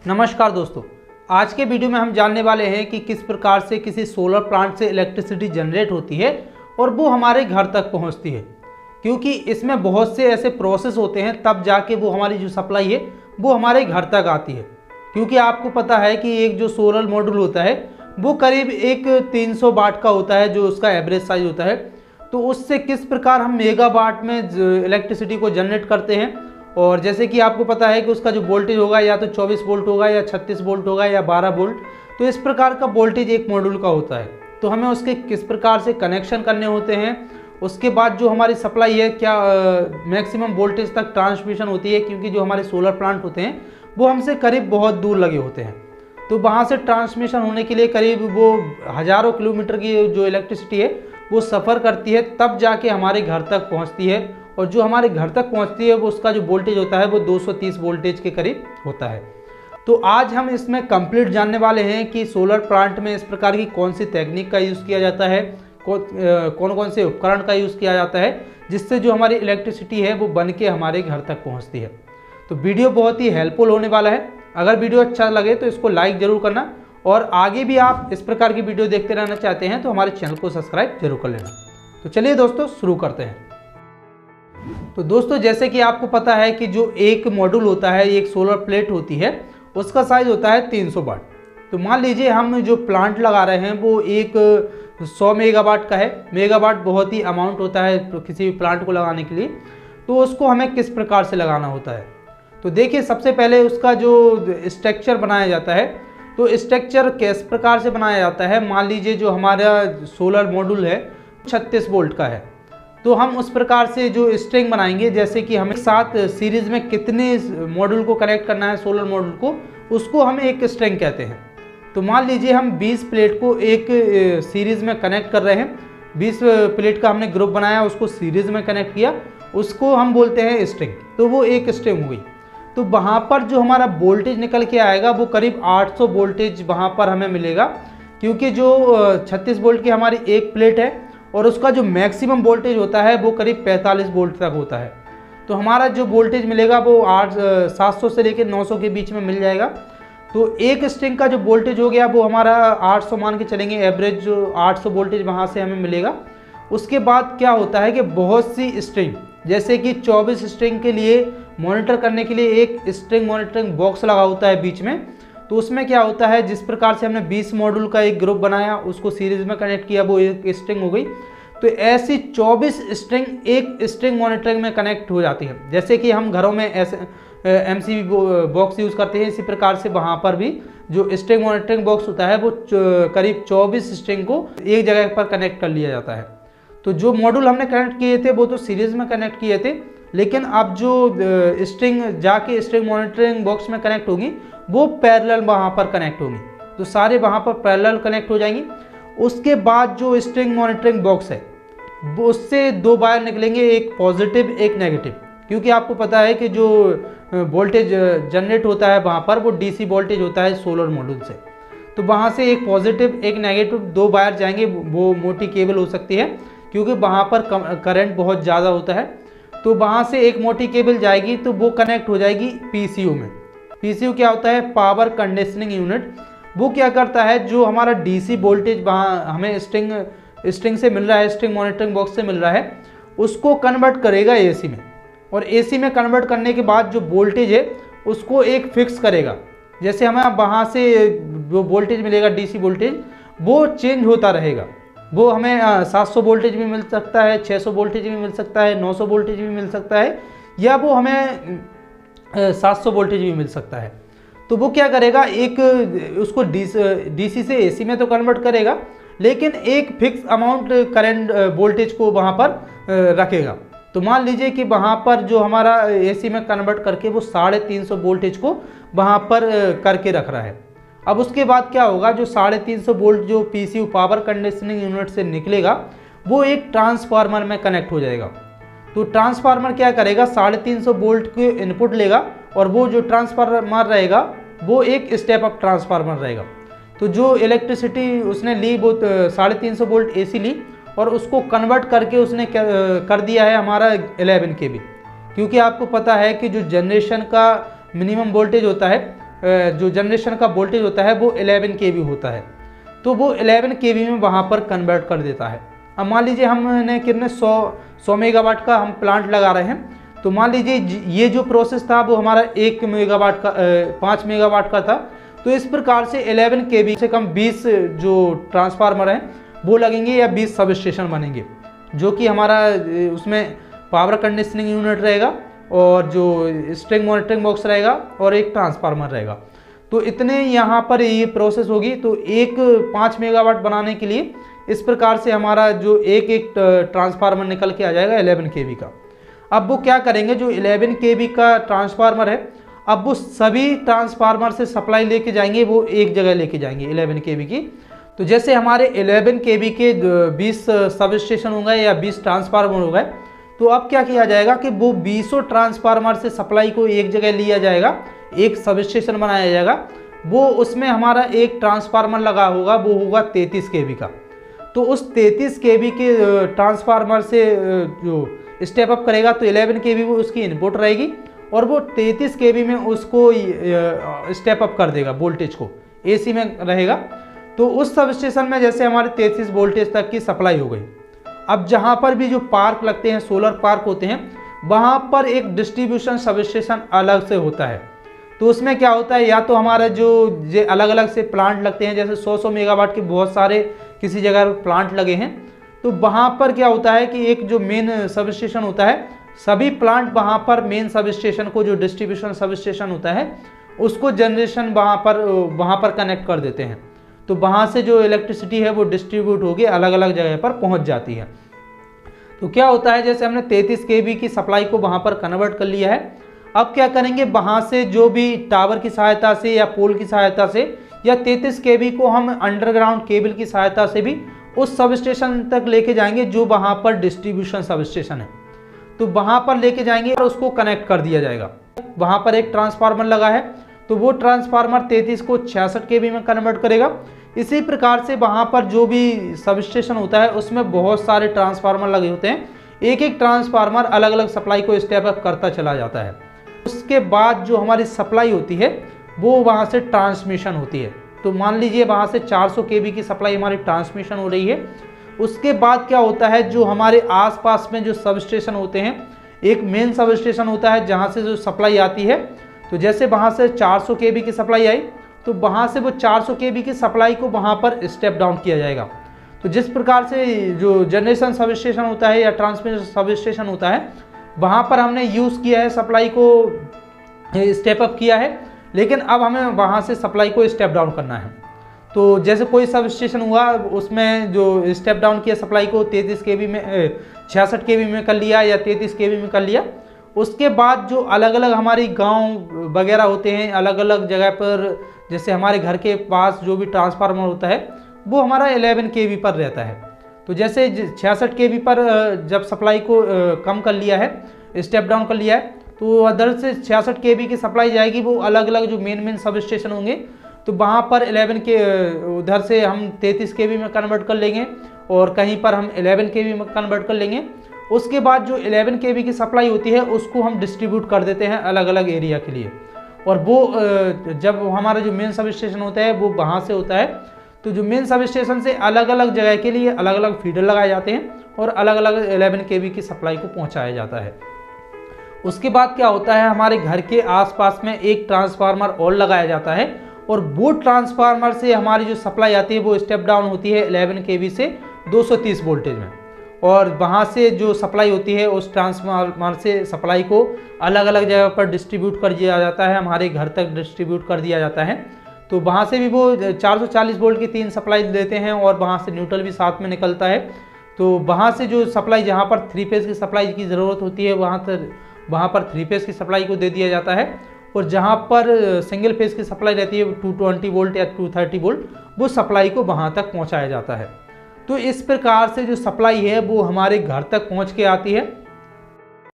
नमस्कार दोस्तों, आज के वीडियो में हम जानने वाले हैं कि किस प्रकार से किसी सोलर प्लांट से इलेक्ट्रिसिटी जनरेट होती है और वो हमारे घर तक पहुंचती है। क्योंकि इसमें बहुत से ऐसे प्रोसेस होते हैं तब जाके वो हमारी जो सप्लाई है वो हमारे घर तक आती है। क्योंकि आपको पता है कि एक जो सोलर मॉड्यूल होता है वो करीब एक 300 वाट का होता है, जो उसका एवरेज साइज होता है। तो उससे किस प्रकार हम मेगावाट में इलेक्ट्रिसिटी को जनरेट करते हैं, और जैसे कि आपको पता है कि उसका जो वोल्टेज होगा या तो 24 वोल्ट होगा या 36 वोल्ट होगा या 12 वोल्ट, तो इस प्रकार का वोल्टेज एक मॉड्यूल का होता है। तो हमें उसके किस प्रकार से कनेक्शन करने होते हैं, उसके बाद जो हमारी सप्लाई है क्या मैक्सिमम वोल्टेज तक ट्रांसमिशन होती है, क्योंकि जो हमारे सोलर प्लांट होते हैं वो हमसे करीब बहुत दूर लगे होते हैं। तो वहाँ से ट्रांसमिशन होने के लिए करीब वो हज़ारों किलोमीटर की जो इलेक्ट्रिसिटी है वो सफ़र करती है, तब जाके हमारे घर तक पहुँचती है। और जो हमारे घर तक पहुंचती है वो उसका जो वोल्टेज होता है वो 230 वोल्टेज के करीब होता है। तो आज हम इसमें कंप्लीट जानने वाले हैं कि सोलर प्लांट में इस प्रकार की कौन सी तकनीक का यूज़ किया जाता है, कौन कौन से उपकरण का यूज़ किया जाता है, जिससे जो हमारी इलेक्ट्रिसिटी है वो बन के हमारे घर तक पहुँचती है। तो वीडियो बहुत ही हेल्पफुल होने वाला है। अगर वीडियो अच्छा लगे तो इसको लाइक ज़रूर करना, और आगे भी आप इस प्रकार की वीडियो देखते रहना चाहते हैं तो हमारे चैनल को सब्सक्राइब जरूर कर लेना। तो चलिए दोस्तों शुरू करते हैं। तो दोस्तों, जैसे कि आपको पता है कि जो एक मॉड्यूल होता है, एक सोलर प्लेट होती है, उसका साइज होता है 300 वाट। तो मान लीजिए हम जो प्लांट लगा रहे हैं वो एक 100 मेगावाट का है। मेगावाट बहुत ही अमाउंट होता है तो किसी भी प्लांट को लगाने के लिए। तो उसको हमें किस प्रकार से लगाना होता है, तो देखिए सबसे पहले उसका जो स्ट्रक्चर बनाया जाता है, तो स्ट्रक्चर किस प्रकार से बनाया जाता है। मान लीजिए जो हमारा सोलर मॉड्यूल है 36 वोल्ट का है, तो हम उस प्रकार से जो स्ट्रिंग बनाएंगे, जैसे कि हमें साथ सीरीज में कितने मॉड्यूल को कनेक्ट करना है सोलर मॉड्यूल को, उसको हम एक स्ट्रिंग कहते हैं। तो मान लीजिए हम 20 प्लेट को एक सीरीज में कनेक्ट कर रहे हैं। 20 प्लेट का हमने ग्रुप बनाया, उसको सीरीज में कनेक्ट किया, उसको हम बोलते हैं स्ट्रिंग। तो वो एक स्ट्रिंग हो गई। तो वहाँ पर जो हमारा वोल्टेज निकल के आएगा वो करीब 800 वोल्टेज वहाँ पर हमें मिलेगा। क्योंकि जो 36 वोल्ट की हमारी एक प्लेट है और उसका जो मैक्सिमम वोल्टेज होता है वो करीब 45 वोल्ट तक होता है। तो हमारा जो वोल्टेज मिलेगा वो 700 से लेकर 900 के बीच में मिल जाएगा। तो एक स्ट्रिंग का जो वोल्टेज हो गया वो हमारा 800 मान के चलेंगे, एवरेज जो 800 वोल्टेज वहाँ से हमें मिलेगा। उसके बाद क्या होता है कि बहुत सी स्ट्रिंग, जैसे कि 24 स्ट्रिंग के लिए मॉनिटर करने के लिए एक स्ट्रिंग मॉनिटरिंग बॉक्स लगा होता है बीच में। तो उसमें क्या होता है, जिस प्रकार से हमने 20 मॉड्यूल का एक ग्रुप बनाया, उसको सीरीज में कनेक्ट किया, वो एक स्ट्रिंग हो गई। तो ऐसी 24 स्ट्रिंग एक स्ट्रिंग मॉनिटरिंग में कनेक्ट हो जाती है। जैसे कि हम घरों में ऐसे MCB बॉक्स यूज़ करते हैं, इसी प्रकार से वहाँ पर भी जो स्ट्रिंग मॉनिटरिंग बॉक्स होता है वो करीब 24 स्ट्रिंग को एक जगह पर कनेक्ट कर लिया जाता है। तो जो मॉड्यूल हमने कनेक्ट किए थे वो तो सीरीज में कनेक्ट किए थे, लेकिन अब जो स्ट्रिंग जाके स्ट्रिंग मॉनिटरिंग बॉक्स में कनेक्ट होगी वो पैरेलल वहाँ पर कनेक्ट होगी। तो सारे वहाँ पर पैरेलल कनेक्ट हो जाएंगी। उसके बाद जो स्ट्रिंग मॉनिटरिंग बॉक्स है वो उससे दो वायर निकलेंगे, एक पॉजिटिव एक नेगेटिव। क्योंकि आपको पता है कि जो वोल्टेज जनरेट होता है वहाँ पर वो DC वोल्टेज होता है सोलर मॉड्यूल से। तो वहाँ से एक पॉजिटिव एक नेगेटिव दो वायर जाएंगे। वो मोटी केबल हो सकती है क्योंकि वहाँ पर करंट बहुत ज़्यादा होता है। तो वहाँ से एक मोटी केबल जाएगी तो वो कनेक्ट हो जाएगी PCU में। PCU क्या होता है, पावर कंडीशनिंग यूनिट। वो क्या करता है, जो हमारा DC वोल्टेज वहाँ हमें स्ट्रिंग से मिल रहा है, स्ट्रिंग मॉनिटरिंग बॉक्स से मिल रहा है, उसको कन्वर्ट करेगा AC में। और AC में कन्वर्ट करने के बाद जो वोल्टेज है उसको एक फिक्स करेगा। जैसे हमें वहाँ से जो वोल्टेज मिलेगा DC वोल्टेज वो चेंज होता रहेगा। वो हमें 700 वोल्टेज भी मिल सकता है, 600 वोल्टेज भी मिल सकता है, 900 वोल्टेज भी मिल सकता है, या वो हमें 700 वोल्टेज भी मिल सकता है। तो वो क्या करेगा, एक उसको DC से AC में तो कन्वर्ट करेगा, लेकिन एक फिक्स अमाउंट करंट वोल्टेज को वहाँ पर रखेगा। तो मान लीजिए कि वहाँ पर जो हमारा AC में कन्वर्ट करके वो 350 वोल्टेज को वहाँ पर करके रख रहा है। अब उसके बाद क्या होगा, जो 350 वोल्ट जो PCU पावर कंडीशनिंग यूनिट से निकलेगा वो एक ट्रांसफार्मर में कनेक्ट हो जाएगा। तो ट्रांसफार्मर क्या करेगा, 350 वोल्ट के इनपुट लेगा, और वो जो ट्रांसफार्मर रहेगा वो एक स्टेप अप ट्रांसफार्मर रहेगा। तो जो इलेक्ट्रिसिटी उसने ली वो 350 वोल्ट AC ली, और उसको कन्वर्ट करके उसने कर दिया है हमारा 11 kV। क्योंकि आपको पता है कि जो जनरेशन का मिनिमम वोल्टेज होता है जो जनरेशन का वोल्टेज होता है वो 11 kV होता है, तो वो 11 kV में वहाँ पर कन्वर्ट कर देता है। अब मान लीजिए हमने कितने 100 मेगावाट का हम प्लांट लगा रहे हैं, तो मान लीजिए ये जो प्रोसेस था वो हमारा 1 मेगावाट का 5 मेगावाट का था। तो इस प्रकार से 11 kV से कम 20 जो ट्रांसफार्मर हैं वो लगेंगे या 20 सब स्टेशन बनेंगे, जो कि हमारा उसमें पावर कंडीशनिंग यूनिट रहेगा और जो स्ट्रिंग मॉनिटरिंग बॉक्स रहेगा और एक ट्रांसफार्मर रहेगा। तो इतने यहाँ पर ये प्रोसेस होगी। तो एक 5 मेगावाट बनाने के लिए इस प्रकार से हमारा जो एक ट्रांसफार्मर निकल के आ जाएगा 11 kV का। अब वो क्या करेंगे, जो 11 kV का ट्रांसफार्मर है, अब वो सभी ट्रांसफार्मर से सप्लाई लेके जाएंगे, वो एक जगह लेके जाएंगे 11 kV की। तो जैसे हमारे 11 kV के 20 सब स्टेशन हो गए या 20 ट्रांसफार्मर हो गए, तो अब क्या किया जाएगा कि वो 20 ट्रांसफार्मर से सप्लाई को एक जगह लिया जाएगा, एक सब स्टेशन बनाया जाएगा। वो उसमें हमारा एक ट्रांसफार्मर लगा होगा, वो होगा 33 kV का। तो उस 33 kV के ट्रांसफार्मर से जो स्टेप अप करेगा तो 11 kV वो उसकी इनपुट रहेगी और वो 33 kV में उसको स्टेप अप कर देगा, वोल्टेज को AC में रहेगा। तो उस सब स्टेशन में जैसे हमारे 33 वोल्टेज तक की सप्लाई हो गई। अब जहाँ पर भी जो पार्क लगते हैं, सोलर पार्क होते हैं, वहाँ पर एक डिस्ट्रीब्यूशन सब स्टेशन अलग से होता है। तो उसमें क्या होता है, या तो हमारा जो अलग अलग से प्लांट लगते हैं, जैसे 100 मेगावाट के बहुत सारे किसी जगह प्लांट लगे हैं, तो वहाँ पर क्या होता है कि एक जो मेन सब स्टेशन होता है, सभी प्लांट वहाँ पर मेन सब स्टेशन को, जो डिस्ट्रीब्यूशन सब स्टेशन होता है, उसको जनरेशन वहाँ पर कनेक्ट कर देते हैं। तो वहाँ से जो इलेक्ट्रिसिटी है वो डिस्ट्रीब्यूट होगी, अलग अलग जगह पर पहुँच जाती है। तो क्या होता है, जैसे हमने 33 kV की सप्लाई को वहाँ पर कन्वर्ट कर लिया है, अब क्या करेंगे, वहाँ से जो भी टावर की सहायता से या पोल की सहायता से या 33 kV को हम अंडरग्राउंड केबल की सहायता से भी उस सब स्टेशन तक लेके जाएंगे, जो वहाँ पर डिस्ट्रीब्यूशन सब स्टेशन है। तो वहाँ पर लेके जाएंगे और उसको कनेक्ट कर दिया जाएगा। वहाँ पर एक ट्रांसफार्मर लगा है, तो वो ट्रांसफार्मर 33 को 66 kV में कन्वर्ट करेगा। इसी प्रकार से वहाँ पर जो भी सब स्टेशन होता है उसमें बहुत सारे ट्रांसफार्मर लगे होते हैं, एक एक ट्रांसफार्मर अलग अलग सप्लाई को स्टेप अप करता चला जाता है। उसके बाद जो हमारी सप्लाई होती है वो वहाँ से ट्रांसमिशन होती है। तो मान लीजिए वहाँ से 400 kV की सप्लाई हमारी ट्रांसमिशन हो रही है। उसके बाद क्या होता है, जो हमारे आसपास में जो सब स्टेशन होते हैं, एक मेन सब स्टेशन होता है जहाँ से जो सप्लाई आती है। तो जैसे वहाँ से 400 kV की सप्लाई आई, तो वहाँ से वो 400 kV की सप्लाई को वहाँ पर स्टेप डाउन किया जाएगा। तो जिस प्रकार से जो जनरेशन सब स्टेशन होता है या ट्रांसमिशन सब स्टेशन होता है, वहाँ पर हमने यूज़ किया है, सप्लाई को स्टेप अप किया है, लेकिन अब हमें वहाँ से सप्लाई को स्टेप डाउन करना है। तो जैसे कोई सब स्टेशन हुआ, उसमें जो स्टेप डाउन किया सप्लाई को 33 kV में 66 kV में कर लिया या 33 kV में कर लिया। उसके बाद जो अलग अलग हमारी गांव वगैरह होते हैं, अलग अलग जगह पर, जैसे हमारे घर के पास जो भी ट्रांसफार्मर होता है वो हमारा 11 kV पर रहता है। तो जैसे 66 kV पर जब सप्लाई को कम कर लिया है, स्टेप डाउन कर लिया है, तो अदर से 66 kV की सप्लाई जाएगी, वो अलग अलग जो मेन सब स्टेशन होंगे, तो वहाँ पर 11 के उधर से हम 33 kV में कन्वर्ट कर लेंगे और कहीं पर हम 11 kV में कन्वर्ट कर लेंगे। उसके बाद जो 11 kV की सप्लाई होती है उसको हम डिस्ट्रीब्यूट कर देते हैं अलग अलग एरिया के लिए। और वो जब हमारा जो मेन सब स्टेशन होता है वो वहाँ से होता है, तो जो मेन सब स्टेशन से अलग अलग जगह के लिए अलग अलग फीडर लगाए जाते हैं और अलग अलग 11 kV की सप्लाई को पहुँचाया जाता है। उसके बाद क्या होता है, हमारे घर के आसपास में एक ट्रांसफार्मर और लगाया जाता है और वो ट्रांसफार्मर से हमारी जो सप्लाई आती है वो स्टेप डाउन होती है 11 kV से 230 वोल्टेज में, और वहाँ से जो सप्लाई होती है उस ट्रांसफार्मर से सप्लाई को अलग अलग जगह पर डिस्ट्रीब्यूट कर दिया जाता है, हमारे घर तक डिस्ट्रीब्यूट कर दिया जाता है। तो वहाँ से भी वो 440 वोल्ट की 3 सप्लाई देते हैं और वहाँ से न्यूट्रल भी साथ में निकलता है। तो वहाँ से जो सप्लाई, जहाँ पर 3 फेज़ की सप्लाई की ज़रूरत होती है वहाँ पर 3 फेज़ की सप्लाई को दे दिया जाता है, और जहाँ पर सिंगल फेज़ की सप्लाई रहती है 220 वोल्ट या 230 वोल्ट, वो सप्लाई को वहाँ तक पहुँचाया जाता है। तो इस प्रकार से जो सप्लाई है वो हमारे घर तक पहुँच के आती है